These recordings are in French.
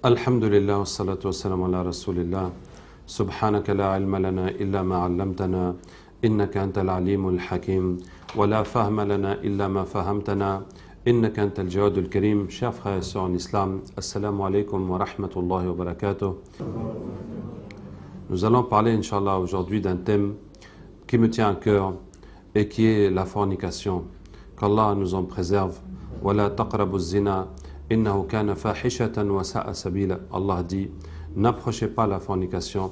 Alhamdulillah, wassalatu wassalamu ala rasulillah. Subhanaka la ilma lana illa ma 'allamtana, innaka antal alimul hakim, wa la fahma lana illa ma fahamtana, innaka antal jawadul karim. Chers frères et sœurs en islam, assalamu alaikum wa rahmatullahi wa barakatuh. Nous allons parler, Inch'Allah, aujourd'hui d'un thème qui me tient à cœur et qui est la fornication. Qu'Allah nous en préserve. Wa la taqrabu zina. Allah dit, n'approchez pas la fornication,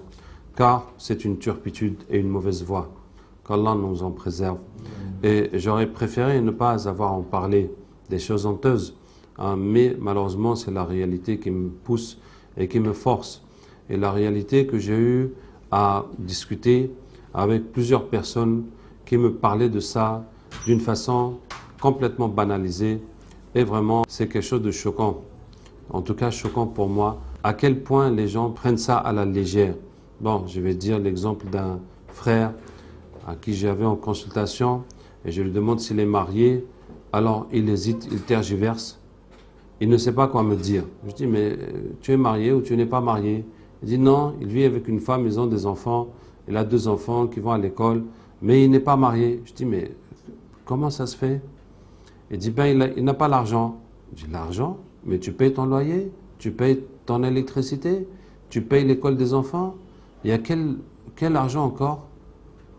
car c'est une turpitude et une mauvaise voie. Qu'Allah nous en préserve. Et j'aurais préféré ne pas avoir à en parler des choses honteuses, mais malheureusement c'est la réalité qui me pousse et qui me force. Et la réalité que j'ai eu à discuter avec plusieurs personnes qui me parlaient de ça d'une façon complètement banalisée. Et vraiment, c'est quelque chose de choquant. En tout cas, choquant pour moi. À quel point les gens prennent ça à la légère. Bon, je vais dire l'exemple d'un frère à qui j'avais en consultation. Et je lui demande s'il est marié. Alors, il hésite, il tergiverse. Il ne sait pas quoi me dire. Je dis, mais tu es marié ou tu n'es pas marié? Il dit, non, il vit avec une femme, ils ont des enfants. Il a 2 enfants qui vont à l'école. Mais il n'est pas marié. Je dis, mais comment ça se fait? Il dit, ben, il n'a pas l'argent. Je dis, l'argent? Mais tu payes ton loyer, tu payes ton électricité, tu payes l'école des enfants. Il y a quel argent encore?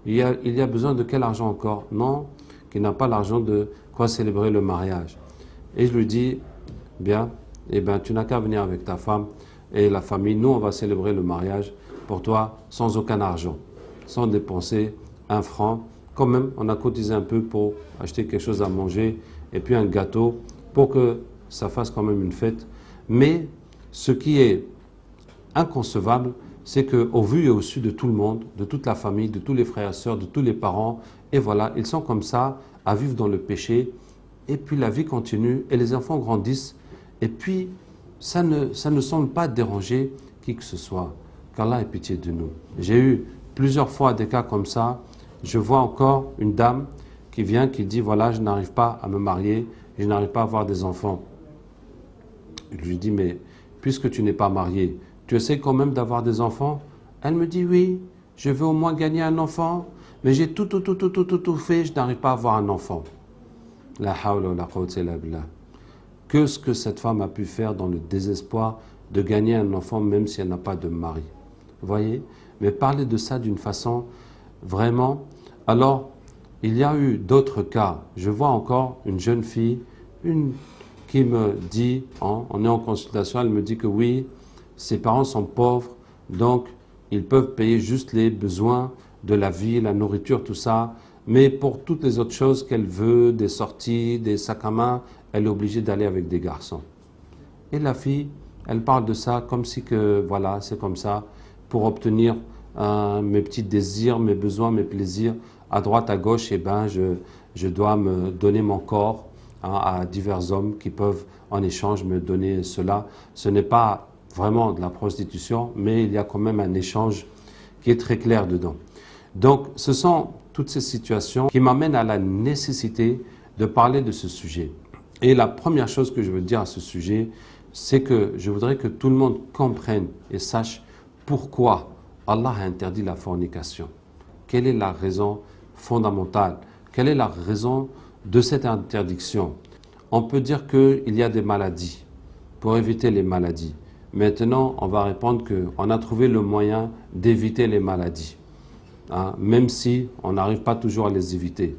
Il y a besoin de quel argent encore? Non, qu'il n'a pas l'argent de quoi célébrer le mariage. Et je lui dis, bien, eh ben, tu n'as qu'à venir avec ta femme et la famille. Nous, on va célébrer le mariage pour toi sans aucun argent, sans dépenser 1 franc. Quand même, on a cotisé un peu pour acheter quelque chose à manger et puis un gâteau pour que ça fasse quand même une fête. Mais ce qui est inconcevable, c'est qu'au vu et au su de tout le monde, de toute la famille, de tous les frères et sœurs, de tous les parents, et voilà, ils sont comme ça à vivre dans le péché. Et puis la vie continue et les enfants grandissent. Et puis ça ne semble pas déranger qui que ce soit. Qu'Allah ait pitié de nous. J'ai eu plusieurs fois des cas comme ça. Je vois encore une dame qui vient, qui dit, voilà, je n'arrive pas à me marier, je n'arrive pas à avoir des enfants. Je lui dis, mais puisque tu n'es pas marié, tu essaies quand même d'avoir des enfants? Elle me dit, oui, je veux au moins gagner un enfant, mais j'ai tout fait, je n'arrive pas à avoir un enfant. La hawla wa la quwwata illa billah. Que ce que cette femme a pu faire dans le désespoir de gagner un enfant, même si elle n'a pas de mari. Vous voyez? Mais parler de ça d'une façon vraiment. Alors, il y a eu d'autres cas. Je vois encore une jeune fille, qui me dit, on est en consultation, elle me dit que oui, ses parents sont pauvres, donc ils peuvent payer juste les besoins de la vie, la nourriture, tout ça. Mais pour toutes les autres choses qu'elle veut, des sorties, des sacs à main, elle est obligée d'aller avec des garçons. Et la fille, elle parle de ça comme si que, voilà, c'est comme ça, pour obtenir mes petits désirs, mes besoins, mes plaisirs, à droite, à gauche, et ben, je dois me donner mon corps à divers hommes qui peuvent en échange me donner cela. Ce n'est pas vraiment de la prostitution, mais il y a quand même un échange qui est très clair dedans. Donc, ce sont toutes ces situations qui m'amènent à la nécessité de parler de ce sujet. Et la première chose que je veux dire à ce sujet, c'est que je voudrais que tout le monde comprenne et sache pourquoi Allah a interdit la fornication. Quelle est la raison fondamentale? Quelle est la raison de cette interdiction? On peut dire qu'il y a des maladies, pour éviter les maladies. Maintenant, on va répondre qu'on a trouvé le moyen d'éviter les maladies. hein, même si on n'arrive pas toujours à les éviter.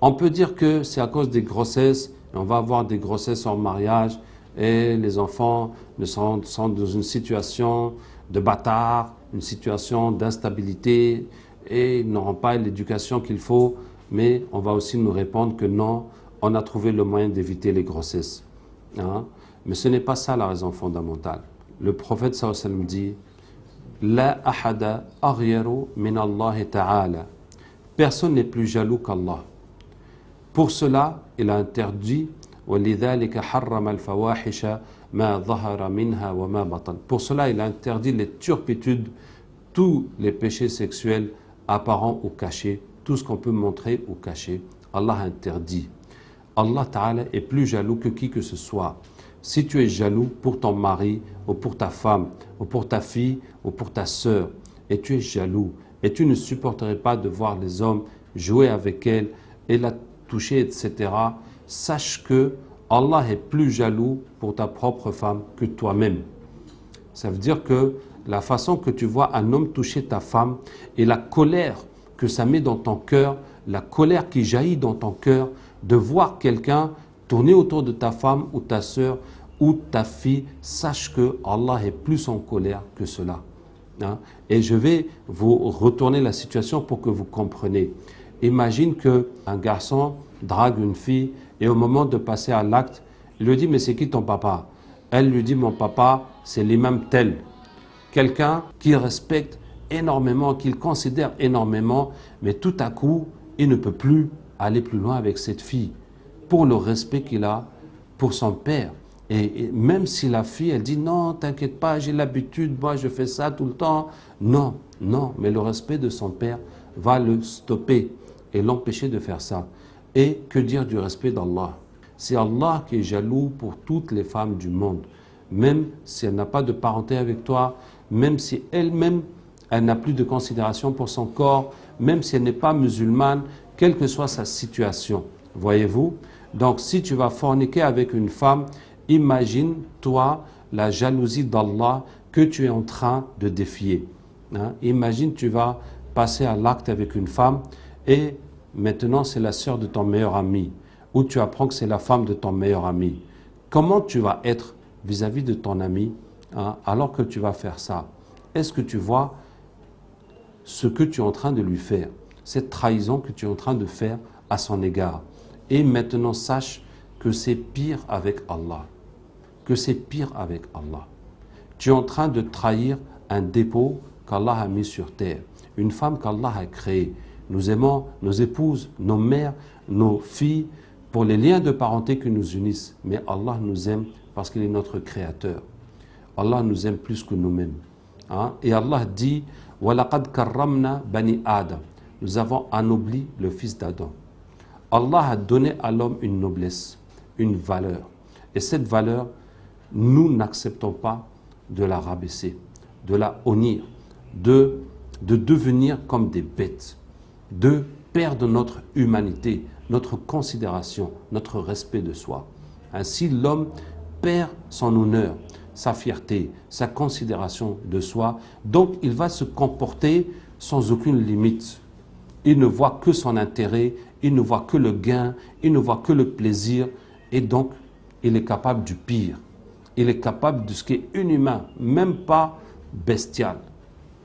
On peut dire que c'est à cause des grossesses, et on va avoir des grossesses hors mariage, et les enfants sont dans une situation de bâtard, une situation d'instabilité, et ils n'auront pas l'éducation qu'il faut, mais on va aussi nous répondre que non, on a trouvé le moyen d'éviter les grossesses. Hein? Mais ce n'est pas ça la raison fondamentale. Le prophète sallallahu alayhi wa sallam dit La ahada aghyaru min Allah ta'ala. Personne n'est plus jaloux qu'Allah. Pour cela, il a interdit وَلِذَلِكَ حَرَّمَ الْفَوَاحِشَ مَا ظَهَرَ مِنْهَا وَمَا بَطَنَ. Pour cela, il a interdit les turpitudes, tous les péchés sexuels apparents ou cachés, tout ce qu'on peut montrer ou cacher. Allah interdit. Allah Ta'ala est plus jaloux que qui que ce soit. Si tu es jaloux pour ton mari, ou pour ta femme, ou pour ta fille, ou pour ta sœur, et tu es jaloux, et tu ne supporterais pas de voir les hommes jouer avec elle, et la toucher, etc., sache que Allah est plus jaloux pour ta propre femme que toi-même. Ça veut dire que la façon que tu vois un homme toucher ta femme et la colère que ça met dans ton cœur, la colère qui jaillit dans ton cœur de voir quelqu'un tourner autour de ta femme ou ta sœur ou ta fille, sache que Allah est plus en colère que cela. Hein? Et je vais vous retourner la situation pour que vous compreniez. Imagine qu'un garçon drague une fille et au moment de passer à l'acte, il lui dit « Mais c'est qui ton papa ?» Elle lui dit « Mon papa, c'est l'imam tel. » Quelqu'un qu'il respecte énormément, qu'il considère énormément, mais tout à coup, il ne peut plus aller plus loin avec cette fille pour le respect qu'il a pour son père. Et même si la fille, elle dit « Non, t'inquiète pas, j'ai l'habitude, moi je fais ça tout le temps. » Non, non, mais le respect de son père va le stopper et l'empêcher de faire ça. Et que dire du respect d'Allah? C'est Allah qui est jaloux pour toutes les femmes du monde, même si elle n'a pas de parenté avec toi, même si elle-même, elle n'a plus de considération pour son corps, même si elle n'est pas musulmane, quelle que soit sa situation. Voyez-vous? Donc si tu vas forniquer avec une femme, imagine toi la jalousie d'Allah que tu es en train de défier. Hein? Imagine tu vas passer à l'acte avec une femme et maintenant c'est la sœur de ton meilleur ami, ou tu apprends que c'est la femme de ton meilleur ami. Comment tu vas être vis-à-vis de ton ami hein, alors que tu vas faire ça? Est-ce que tu vois ce que tu es en train de lui faire, cette trahison que tu es en train de faire à son égard? Et maintenant sache que c'est pire avec Allah, que c'est pire avec Allah. Tu es en train de trahir un dépôt qu'Allah a mis sur terre, une femme qu'Allah a créée. Nous aimons nos épouses, nos mères, nos filles, pour les liens de parenté qui nous unissent. Mais Allah nous aime parce qu'il est notre créateur. Allah nous aime plus que nous-mêmes. Hein? Et Allah dit « وَلَقَدْ كَرَّمْنَا بَنِي Adam » Nous avons anobli le fils d'Adam. Allah a donné à l'homme une noblesse, une valeur. Et cette valeur, nous n'acceptons pas de la rabaisser, de la honnir, de devenir comme des bêtes, de perdre notre humanité, notre considération, notre respect de soi. Ainsi, l'homme perd son honneur, sa fierté, sa considération de soi. Donc, il va se comporter sans aucune limite. Il ne voit que son intérêt, il ne voit que le gain, il ne voit que le plaisir. Et donc, il est capable du pire. Il est capable de ce qui est inhumain, même pas bestial.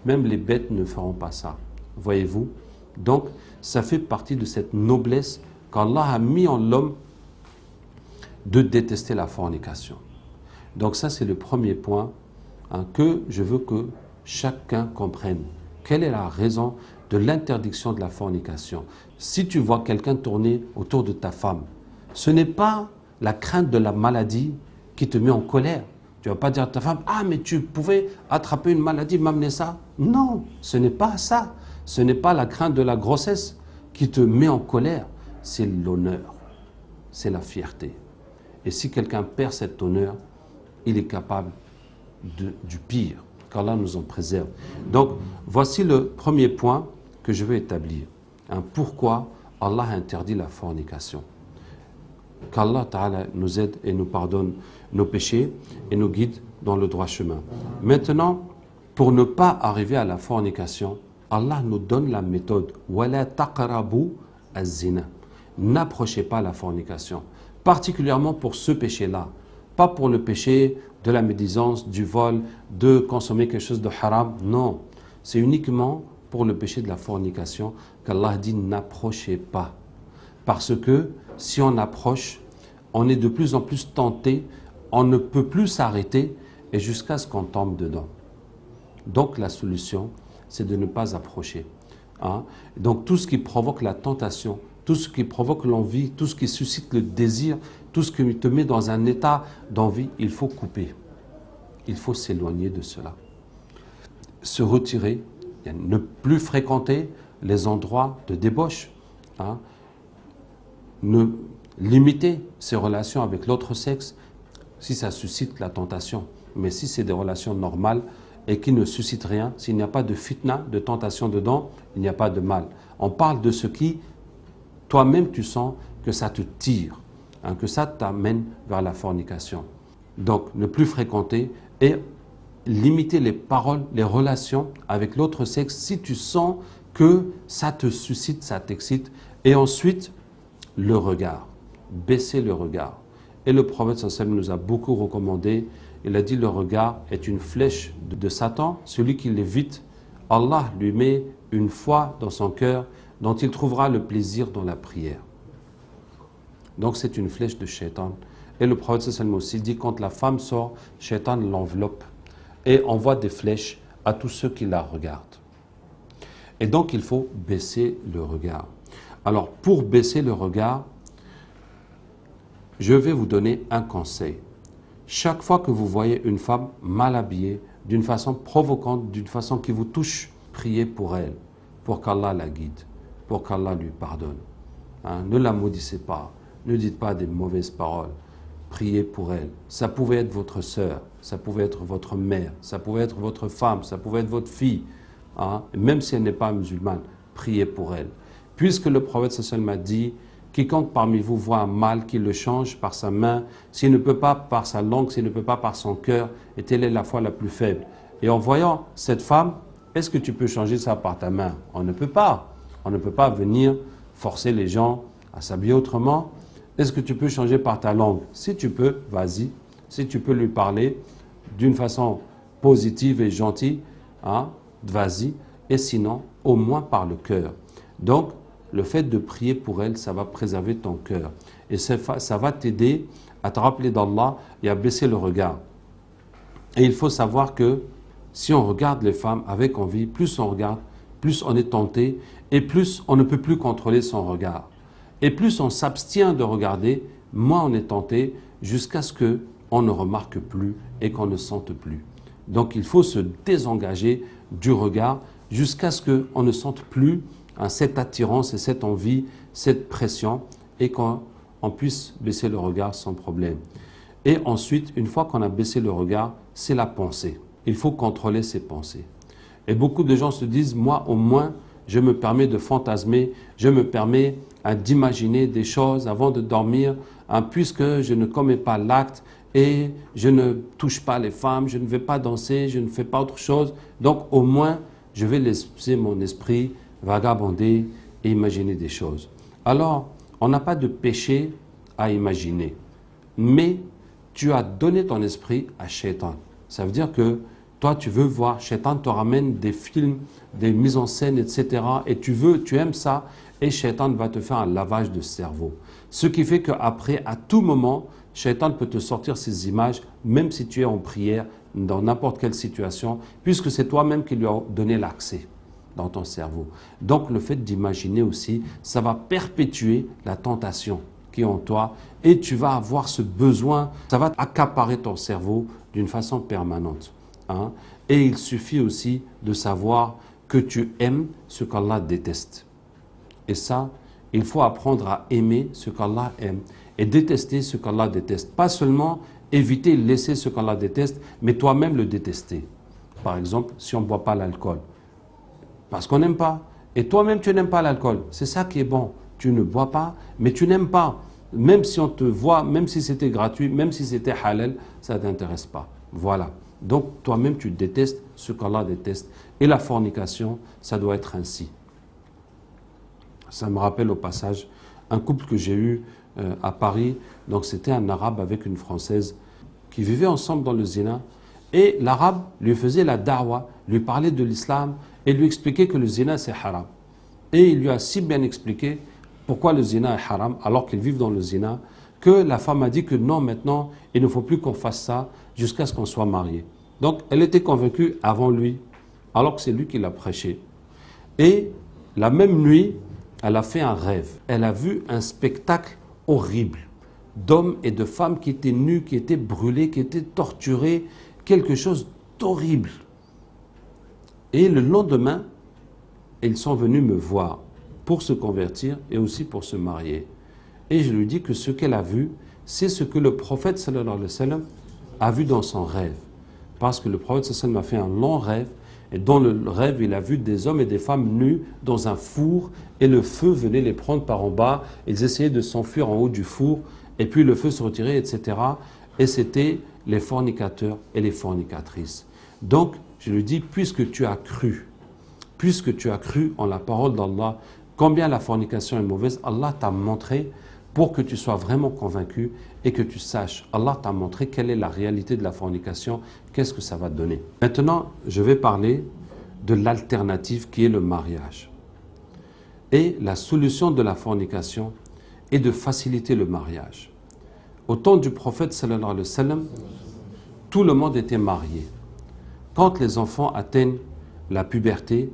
Même les bêtes ne feront pas ça. Voyez-vous? Donc, ça fait partie de cette noblesse qu'Allah a mis en l'homme de détester la fornication. Donc ça, c'est le premier point hein, que je veux que chacun comprenne. Quelle est la raison de l'interdiction de la fornication? Si tu vois quelqu'un tourner autour de ta femme, ce n'est pas la crainte de la maladie qui te met en colère. Tu ne vas pas dire à ta femme, ah mais tu pouvais attraper une maladie, m'amener ça. Non, ce n'est pas ça. Ce n'est pas la crainte de la grossesse qui te met en colère. C'est l'honneur, c'est la fierté. Et si quelqu'un perd cet honneur, il est capable du pire, qu'Allah nous en préserve. Donc, voici le premier point que je veux établir. Hein, pourquoi Allah interdit la fornication? Qu'Allah Ta'ala nous aide et nous pardonne nos péchés et nous guide dans le droit chemin. Maintenant, pour ne pas arriver à la fornication, Allah nous donne la méthode. وَلَا تَقْرَبُوا الزِّنَا. N'approchez pas la fornication. Particulièrement pour ce péché-là. Pas pour le péché de la médisance, du vol, de consommer quelque chose de haram. Non. C'est uniquement pour le péché de la fornication qu'Allah dit n'approchez pas. Parce que si on approche, on est de plus en plus tenté, on ne peut plus s'arrêter et jusqu'à ce qu'on tombe dedans. Donc la solution, c'est de ne pas approcher. Hein? Donc tout ce qui provoque la tentation, tout ce qui provoque l'envie, tout ce qui suscite le désir, tout ce qui te met dans un état d'envie, il faut couper. Il faut s'éloigner de cela. Se retirer, ne plus fréquenter les endroits de débauche. Hein? Ne limiter ses relations avec l'autre sexe si ça suscite la tentation. Mais si c'est des relations normales et qui ne suscitent rien, s'il n'y a pas de fitna, de tentation dedans, il n'y a pas de mal. On parle de ce qui, toi-même, tu sens que ça te tire, hein, que ça t'amène vers la fornication. Donc, ne plus fréquenter et limiter les paroles, les relations avec l'autre sexe si tu sens que ça te suscite, ça t'excite. Et ensuite, le regard, baisser le regard. Et le prophète sallallahu alayhi wa sallam nous a beaucoup recommandé, il a dit le regard est une flèche de Satan, celui qui l'évite, Allah lui met une foi dans son cœur dont il trouvera le plaisir dans la prière. Donc c'est une flèche de Shaitan. Et le prophète sallallahu alayhi wa sallam aussi dit quand la femme sort, Shaitan l'enveloppe et envoie des flèches à tous ceux qui la regardent. Et donc il faut baisser le regard. Alors, pour baisser le regard, je vais vous donner un conseil. Chaque fois que vous voyez une femme mal habillée, d'une façon provocante, d'une façon qui vous touche, priez pour elle, pour qu'Allah la guide, pour qu'Allah lui pardonne. Hein, ne la maudissez pas, ne dites pas des mauvaises paroles. Priez pour elle. Ça pouvait être votre sœur, ça pouvait être votre mère, ça pouvait être votre femme, ça pouvait être votre fille. Hein, même si elle n'est pas musulmane, priez pour elle. Puisque le prophète sallallahu alayhi wa sallam a dit, quiconque parmi vous voit un mal, qu'il le change par sa main, s'il ne peut pas par sa langue, s'il ne peut pas par son cœur, et telle est la foi la plus faible. Et en voyant cette femme, est-ce que tu peux changer ça par ta main? On ne peut pas. On ne peut pas venir forcer les gens à s'habiller autrement. Est-ce que tu peux changer par ta langue? Si tu peux, vas-y. Si tu peux lui parler d'une façon positive et gentille, hein, vas-y. Et sinon, au moins par le cœur. Donc, le fait de prier pour elle, ça va préserver ton cœur. Et ça va t'aider à te rappeler d'Allah et à baisser le regard. Et il faut savoir que si on regarde les femmes avec envie, plus on regarde, plus on est tenté et plus on ne peut plus contrôler son regard. Et plus on s'abstient de regarder, moins on est tenté jusqu'à ce qu'on ne remarque plus et qu'on ne sente plus. Donc il faut se désengager du regard jusqu'à ce qu'on ne sente plus cette attirance et cette envie, cette pression, et qu'on puisse baisser le regard sans problème. Et ensuite, une fois qu'on a baissé le regard, c'est la pensée. Il faut contrôler ses pensées. Et beaucoup de gens se disent, moi au moins, je me permets de fantasmer, je me permets d'imaginer des choses avant de dormir, hein, puisque je ne commets pas l'acte et je ne touche pas les femmes, je ne vais pas danser, je ne fais pas autre chose. Donc au moins, je vais laisser mon esprit vagabonder et imaginer des choses. Alors, on n'a pas de péché à imaginer, mais tu as donné ton esprit à Shaitan. Ça veut dire que toi, tu veux voir, Shaitan te ramène des films, des mises en scène, etc. Et tu aimes ça, et Shaitan va te faire un lavage de cerveau. Ce qui fait qu'après, à tout moment, Shaitan peut te sortir ces images, même si tu es en prière, dans n'importe quelle situation, puisque c'est toi-même qui lui as donné l'accès dans ton cerveau. Donc le fait d'imaginer aussi, ça va perpétuer la tentation qui est en toi et tu vas avoir ce besoin, ça va accaparer ton cerveau d'une façon permanente. Hein? Et il suffit aussi de savoir que tu aimes ce qu'Allah déteste. Et ça, il faut apprendre à aimer ce qu'Allah aime et détester ce qu'Allah déteste. Pas seulement éviter, laisser ce qu'Allah déteste, mais toi-même le détester. Par exemple, si on ne boit pas l'alcool, parce qu'on n'aime pas. Et toi-même, tu n'aimes pas l'alcool. C'est ça qui est bon. Tu ne bois pas, mais tu n'aimes pas. Même si on te voit, même si c'était gratuit, même si c'était halal, ça ne t'intéresse pas. Voilà. Donc, toi-même, tu détestes ce qu'Allah déteste. Et la fornication, ça doit être ainsi. Ça me rappelle au passage un couple que j'ai eu à Paris. Donc c'était un arabe avec une française qui vivaient ensemble dans le zina. Et l'arabe lui faisait la da'wa, lui parlait de l'islam et lui expliquait que le zina c'est haram. Et il lui a si bien expliqué pourquoi le zina est haram alors qu'ils vivent dans le zina, que la femme a dit que non, maintenant il ne faut plus qu'on fasse ça jusqu'à ce qu'on soit marié. Donc elle était convaincue avant lui, alors que c'est lui qui l'a prêché. Et la même nuit, elle a fait un rêve. Elle a vu un spectacle horrible d'hommes et de femmes qui étaient nus, qui étaient brûlés, qui étaient torturés, quelque chose d'horrible. Et le lendemain, ils sont venus me voir pour se convertir et aussi pour se marier. Et je lui dis que ce qu'elle a vu, c'est ce que le prophète sallallahu alayhi wa sallam a vu dans son rêve. Parce que le prophète sallallahu alayhi wa sallam a fait un long rêve, et dans le rêve, il a vu des hommes et des femmes nus dans un four, et le feu venait les prendre par en bas, ils essayaient de s'enfuir en haut du four, et puis le feu se retirait, etc. Et c'était les fornicateurs et les fornicatrices. Donc, je lui dis, puisque tu as cru en la parole d'Allah, combien la fornication est mauvaise, Allah t'a montré pour que tu sois vraiment convaincu et que tu saches. Allah t'a montré quelle est la réalité de la fornication, qu'est-ce que ça va donner. Maintenant, je vais parler de l'alternative qui est le mariage. Et la solution de la fornication est de faciliter le mariage. Au temps du prophète sallallahu alayhi wa sallam, tout le monde était marié. Quand les enfants atteignent la puberté,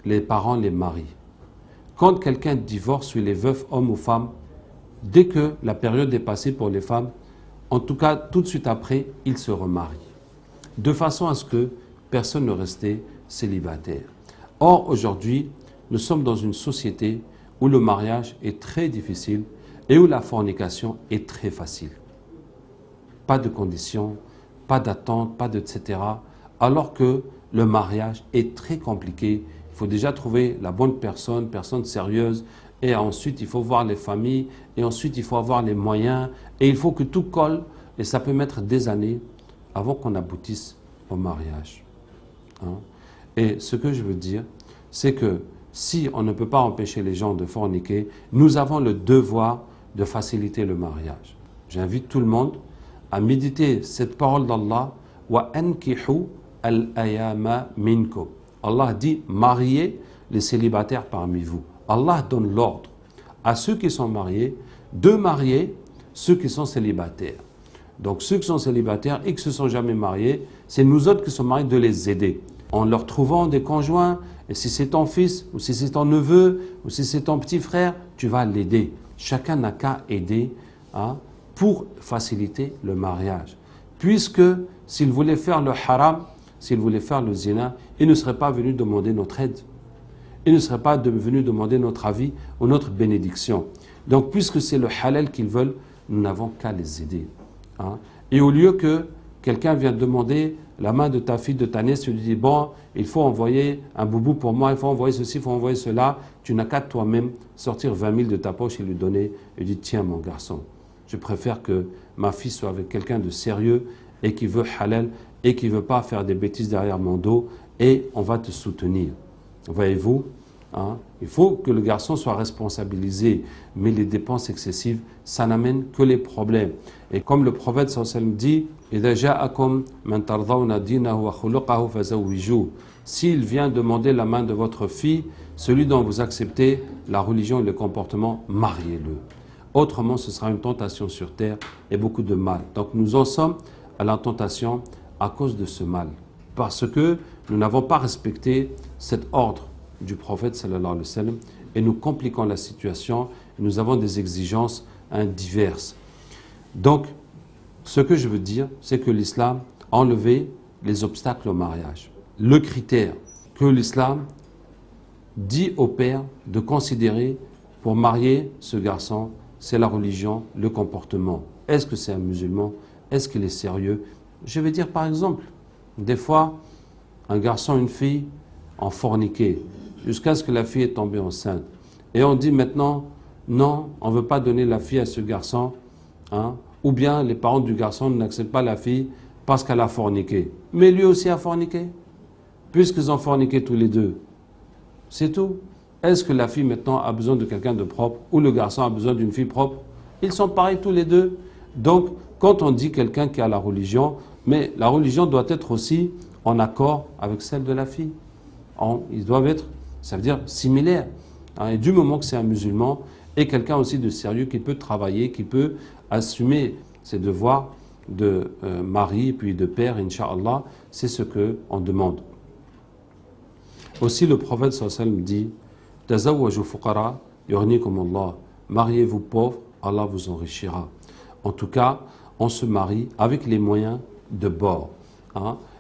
les parents les marient. Quand quelqu'un divorce, ou il est veuf, homme ou femme, dès que la période est passée pour les femmes, en tout cas tout de suite après, ils se remarient. De façon à ce que personne ne restait célibataire. Or, aujourd'hui, nous sommes dans une société où le mariage est très difficile et où la fornication est très facile. Pas de conditions, pas d'attente, pas etc. Alors que le mariage est très compliqué. Il faut déjà trouver la bonne personne sérieuse, et ensuite il faut voir les familles, et ensuite il faut avoir les moyens, et il faut que tout colle, et ça peut mettre des années avant qu'on aboutisse au mariage. Hein? Et ce que je veux dire, c'est que si on ne peut pas empêcher les gens de forniquer, nous avons le devoir de faciliter le mariage. J'invite tout le monde à méditer cette parole d'Allah, wa ankihu al-ayama minkum. Allah dit, mariez les célibataires parmi vous. Allah donne l'ordre à ceux qui sont mariés de marier ceux qui sont célibataires. Donc ceux qui sont célibataires et qui ne se sont jamais mariés, c'est nous autres qui sommes mariés de les aider. En leur trouvant des conjoints, et si c'est ton fils, ou si c'est ton neveu, ou si c'est ton petit frère, tu vas l'aider. Chacun n'a qu'à aider pour faciliter le mariage. Puisque s'il voulait faire le haram, s'il voulait faire le zina, il ne serait pas venu demander notre aide. Il ne serait pas venu demander notre avis ou notre bénédiction. Donc, puisque c'est le halal qu'ils veulent, nous n'avons qu'à les aider. Et au lieu que quelqu'un vienne demander la main de ta fille, de ta nièce, tu lui dis, bon, il faut envoyer un boubou pour moi, il faut envoyer ceci, il faut envoyer cela. Tu n'as qu'à toi-même sortir 20 000 de ta poche et lui donner. Et lui dire, tiens mon garçon, je préfère que ma fille soit avec quelqu'un de sérieux et qui veut halal et qui ne veut pas faire des bêtises derrière mon dos, et on va te soutenir. Voyez-vous, il faut que le garçon soit responsabilisé, mais les dépenses excessives, ça n'amène que les problèmes. Et comme le prophète sallallahu alayhi wa sallam dit, s'il vient demander la main de votre fille, celui dont vous acceptez la religion et le comportement, mariez-le. Autrement, ce sera une tentation sur terre et beaucoup de mal. Donc nous en sommes à la tentation à cause de ce mal. Parce que nous n'avons pas respecté cet ordre du prophète sallallahu alayhi wa sallam, et nous compliquons la situation, nous avons des exigences diverses. Donc, ce que je veux dire, c'est que l'islam a enlevé les obstacles au mariage. Le critère que l'islam dit au père de considérer pour marier ce garçon, c'est la religion, le comportement. Est-ce que c'est un musulman? Est-ce qu'il est sérieux? Je vais dire par exemple, des fois, un garçon, une fille ont forniqué jusqu'à ce que la fille est tombée enceinte. Et on dit maintenant, non, on ne veut pas donner la fille à ce garçon, ou bien les parents du garçon n'acceptent pas la fille parce qu'elle a forniqué. Mais lui aussi a forniqué. puisqu'ils ont forniqué tous les deux. C'est tout. Est-ce que la fille maintenant a besoin de quelqu'un de propre ou le garçon a besoin d'une fille propre? Ils sont pareils tous les deux. Donc, quand on dit quelqu'un qui a la religion, mais la religion doit être aussi en accord avec celle de la fille. Ils doivent être, ça veut dire similaires. Et du moment que c'est un musulman et quelqu'un aussi de sérieux qui peut travailler, qui peut assumer ses devoirs de mari puis de père, Inch'Allah, c'est ce qu'on demande. Aussi le prophète sallallahu alayhi wa sallam dit « Tazawwaju fuqara yughnikumullah » Mariez-vous pauvres, Allah vous enrichira. En tout cas, on se marie avec les moyens de bord.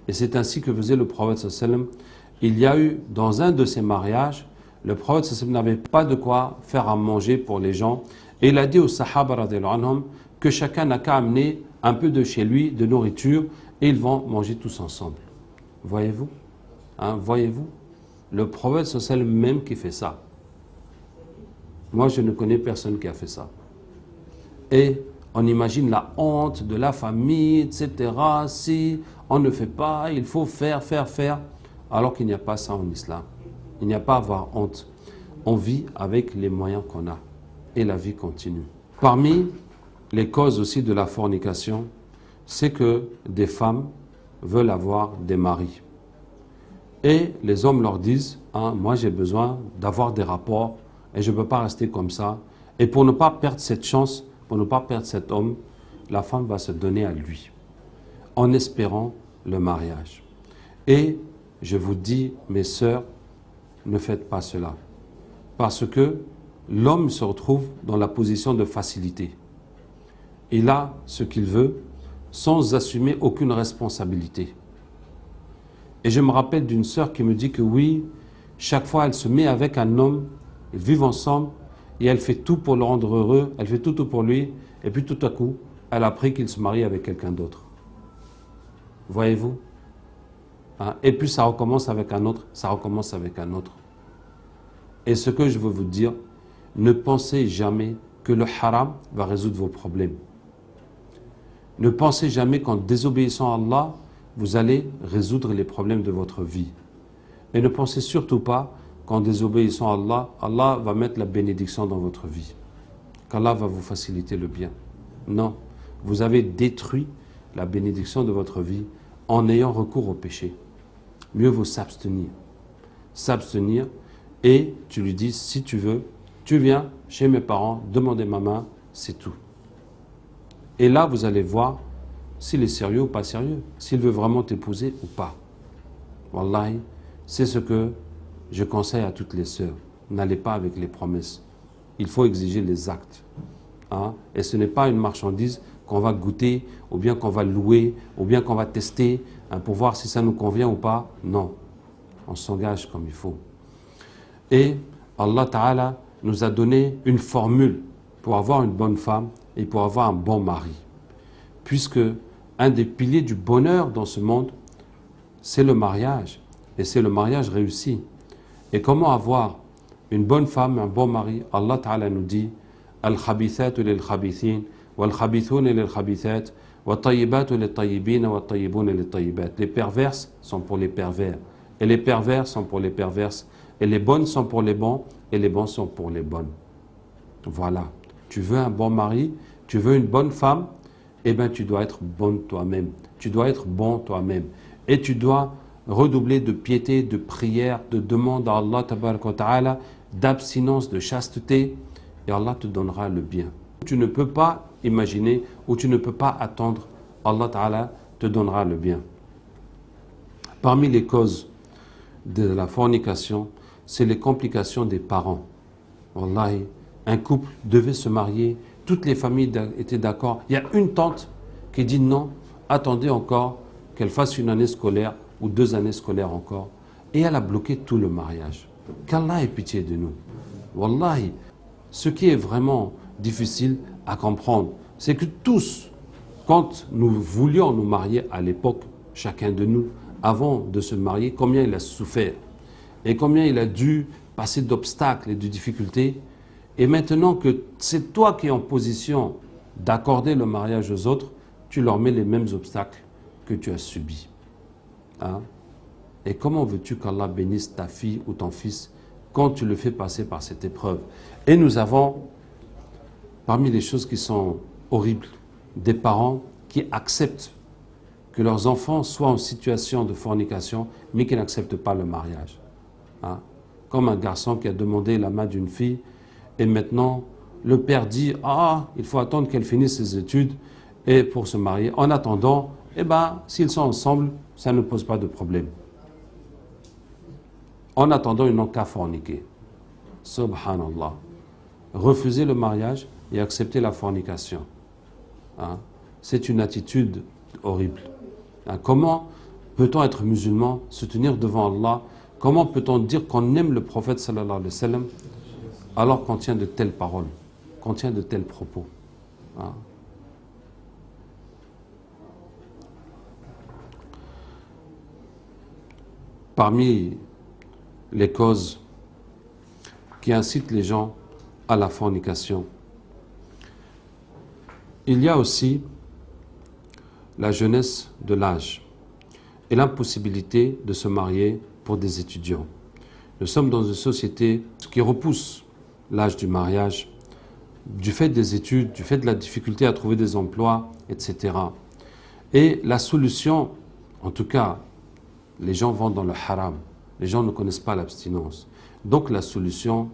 Et c'est ainsi que faisait le prophète sallallahu alayhi wa sallam. Il y a eu, dans un de ses mariages, le prophète sallallahu alayhi wa sallam n'avait pas de quoi faire à manger pour les gens. Et il a dit aux sahaba radhiyallahu anhum que chacun n'a qu'à amener un peu de chez lui, de nourriture, et ils vont manger tous ensemble. Voyez-vous? Voyez-vous? Le prophète sallallahu alayhi wa sallam même qui fait ça. Moi, je ne connais personne qui a fait ça. Et on imagine la honte de la famille, etc. Si on ne fait pas, il faut faire, alors qu'il n'y a pas ça en islam. Il n'y a pas à avoir honte. On vit avec les moyens qu'on a. Et la vie continue. Parmi les causes aussi de la fornication, c'est que des femmes veulent avoir des maris. Et les hommes leur disent, moi j'ai besoin d'avoir des rapports et je ne peux pas rester comme ça. Et pour ne pas perdre cette chance, pour ne pas perdre cet homme, la femme va se donner à lui, en espérant le mariage. Et je vous dis, mes sœurs, ne faites pas cela. Parce que l'homme se retrouve dans la position de facilité. Il a ce qu'il veut sans assumer aucune responsabilité. Et je me rappelle d'une sœur qui me dit que oui, chaque fois elle se met avec un homme, ils vivent ensemble et elle fait tout pour le rendre heureux, elle fait tout pour lui, et puis tout à coup, elle a appris qu'il se marie avec quelqu'un d'autre. Voyez-vous? Et puis ça recommence avec un autre, ça recommence avec un autre. Et ce que je veux vous dire, ne pensez jamais que le haram va résoudre vos problèmes. Ne pensez jamais qu'en désobéissant à Allah, vous allez résoudre les problèmes de votre vie. Et ne pensez surtout pas qu'en désobéissant à Allah, Allah va mettre la bénédiction dans votre vie. Qu'Allah va vous faciliter le bien. Non, vous avez détruit la bénédiction de votre vie en ayant recours au péché. Mieux vaut s'abstenir. S'abstenir et tu lui dis, si tu veux, tu viens chez mes parents, demander ma main, c'est tout. Et là, vous allez voir s'il est sérieux ou pas sérieux, s'il veut vraiment t'épouser ou pas. Wallahi, c'est ce que je conseille à toutes les sœurs. N'allez pas avec les promesses. Il faut exiger les actes. Et ce n'est pas une marchandise qu'on va goûter, ou bien qu'on va louer, ou bien qu'on va tester pour voir si ça nous convient ou pas. Non, on s'engage comme il faut. Et Allah Ta'ala nous a donné une formule pour avoir une bonne femme et pour avoir un bon mari. Puisque un des piliers du bonheur dans ce monde, c'est le mariage. Et c'est le mariage réussi. Et comment avoir une bonne femme, un bon mari? Allah Ta'ala nous dit Al-khabithatu lil-khabithin, wal-khabithuna lil-khabithat, wat-tayyibatu lil-tayyibina, wat-tayyibuna lil-tayyibat. Les perverses sont pour les pervers, et les pervers sont pour les perverses, et les bonnes sont pour les bons, et les bons sont pour les bonnes. Voilà. Tu veux un bon mari, tu veux une bonne femme, eh bien tu dois être bonne toi-même. Tu dois être bon toi-même. Et tu dois redoubler de piété, de prière, de demande à Allah tabaraka wa ta'ala, d'abstinence, de chasteté, et Allah te donnera le bien. Tu ne peux pas imaginer ou tu ne peux pas attendre, Allah ta'ala te donnera le bien. Parmi les causes de la fornication, c'est les complications des parents. Wallahi, un couple devait se marier, toutes les familles étaient d'accord. Il y a une tante qui dit non, attendez encore qu'elle fasse une année scolaire ou 2 années scolaires encore. Et elle a bloqué tout le mariage. Qu'Allah ait pitié de nous. Wallahi, ce qui est vraiment difficile à comprendre, c'est que tous, quand nous voulions nous marier à l'époque, chacun de nous, avant de se marier, combien il a souffert et combien il a dû passer d'obstacles et de difficultés. Et maintenant que c'est toi qui es en position d'accorder le mariage aux autres, tu leur mets les mêmes obstacles que tu as subis. Et comment veux-tu qu'Allah bénisse ta fille ou ton fils quand tu le fais passer par cette épreuve? Et nous avons, parmi les choses qui sont horribles, des parents qui acceptent que leurs enfants soient en situation de fornication, mais qui n'acceptent pas le mariage. Hein? Comme un garçon qui a demandé la main d'une fille, et maintenant le père dit « Ah, il faut attendre qu'elle finisse ses études et pour se marier. En attendant, eh ben, s'ils sont ensemble, ça ne pose pas de problème. » En attendant, ils n'ont qu'à forniquer. Subhanallah. Refuser le mariage et accepter la fornication. Hein? C'est une attitude horrible. Hein? Comment peut-on être musulman, se tenir devant Allah? Comment peut-on dire qu'on aime le prophète sallallahu alayhi wa sallam alors qu'on tient de telles paroles, qu'on tient de tels propos? Hein? Parmi les causes qui incitent les gens à la fornication, il y a aussi la jeunesse de l'âge et l'impossibilité de se marier pour des étudiants. Nous sommes dans une société qui repousse l'âge du mariage du fait des études, du fait de la difficulté à trouver des emplois, etc. Et la solution, en tout cas, les gens vont dans le haram, les gens ne connaissent pas l'abstinence. Donc la solution,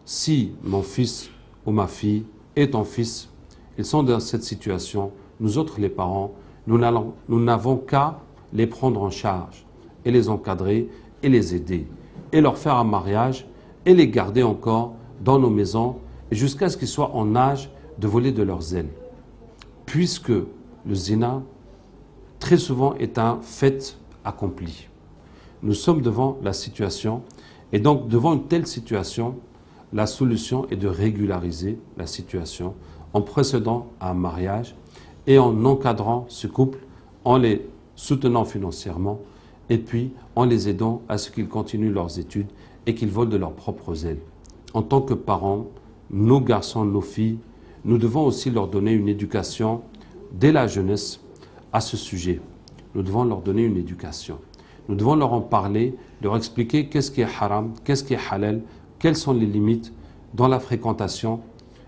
si mon fils ou ma fille et ton fils, ils sont dans cette situation, nous autres les parents, nous n'avons qu'à les prendre en charge et les encadrer et les aider et leur faire un mariage et les garder encore dans nos maisons jusqu'à ce qu'ils soient en âge de voler de leurs ailes. Puisque le zina, très souvent, est un fait accompli. Nous sommes devant la situation et donc devant une telle situation, la solution est de régulariser la situation en procédant à un mariage et en encadrant ce couple, en les soutenant financièrement et puis en les aidant à ce qu'ils continuent leurs études et qu'ils volent de leurs propres ailes. En tant que parents, nos garçons, nos filles, nous devons aussi leur donner une éducation dès la jeunesse à ce sujet. Nous devons leur donner une éducation. Nous devons leur en parler, leur expliquer qu'est-ce qui est haram, qu'est-ce qui est halal, quelles sont les limites dans la fréquentation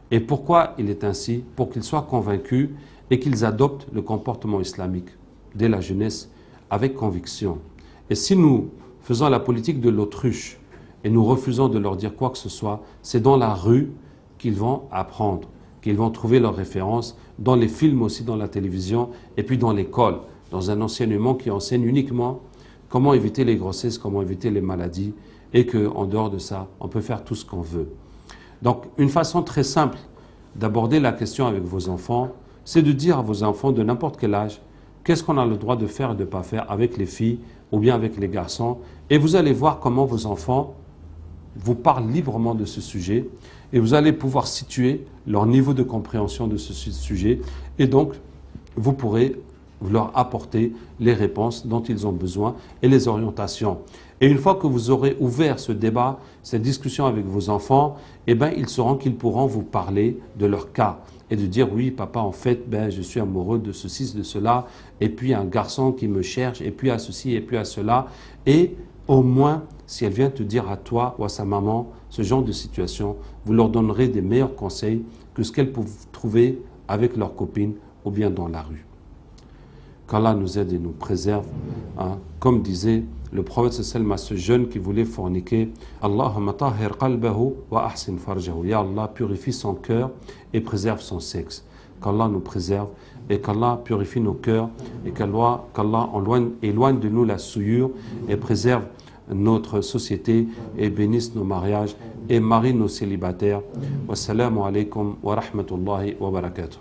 et pourquoi il est ainsi, pour qu'ils soient convaincus et qu'ils adoptent le comportement islamique dès la jeunesse avec conviction. Et si nous faisons la politique de l'autruche et nous refusons de leur dire quoi que ce soit, c'est dans la rue qu'ils vont apprendre, qu'ils vont trouver leurs références, dans les films aussi, dans la télévision, et puis dans l'école, dans un enseignement qui enseigne uniquement comment éviter les grossesses, comment éviter les maladies, et qu'en dehors de ça, on peut faire tout ce qu'on veut. Donc, une façon très simple d'aborder la question avec vos enfants, c'est de dire à vos enfants de n'importe quel âge, qu'est-ce qu'on a le droit de faire et de ne pas faire avec les filles ou bien avec les garçons. Et vous allez voir comment vos enfants vous parlent librement de ce sujet et vous allez pouvoir situer leur niveau de compréhension de ce sujet. Et donc, vous pourrez leur apporter les réponses dont ils ont besoin et les orientations. Et une fois que vous aurez ouvert ce débat, cette discussion avec vos enfants, eh bien, ils sauront qu'ils pourront vous parler de leur cas et de dire oui, papa, en fait, je suis amoureux de ceci, de cela, et puis un garçon qui me cherche, et puis à ceci, et puis à cela. Et au moins, si elle vient te dire à toi ou à sa maman ce genre de situation, vous leur donnerez des meilleurs conseils que ce qu'elles peuvent trouver avec leurs copines ou bien dans la rue. Qu'Allah nous aide et nous préserve. Hein. Comme disait le prophète sallallahu à ce jeune qui voulait forniquer, Allahumma tahhir qalbahu wa ahsin farjahu. Ya Allah, purifie son cœur et préserve son sexe. Qu'Allah nous préserve et qu'Allah purifie nos cœurs et qu'Allah éloigne de nous la souillure et préserve notre société et bénisse nos mariages et marie nos célibataires. Wassalamu alaikum wa rahmatullahi wa barakatuh.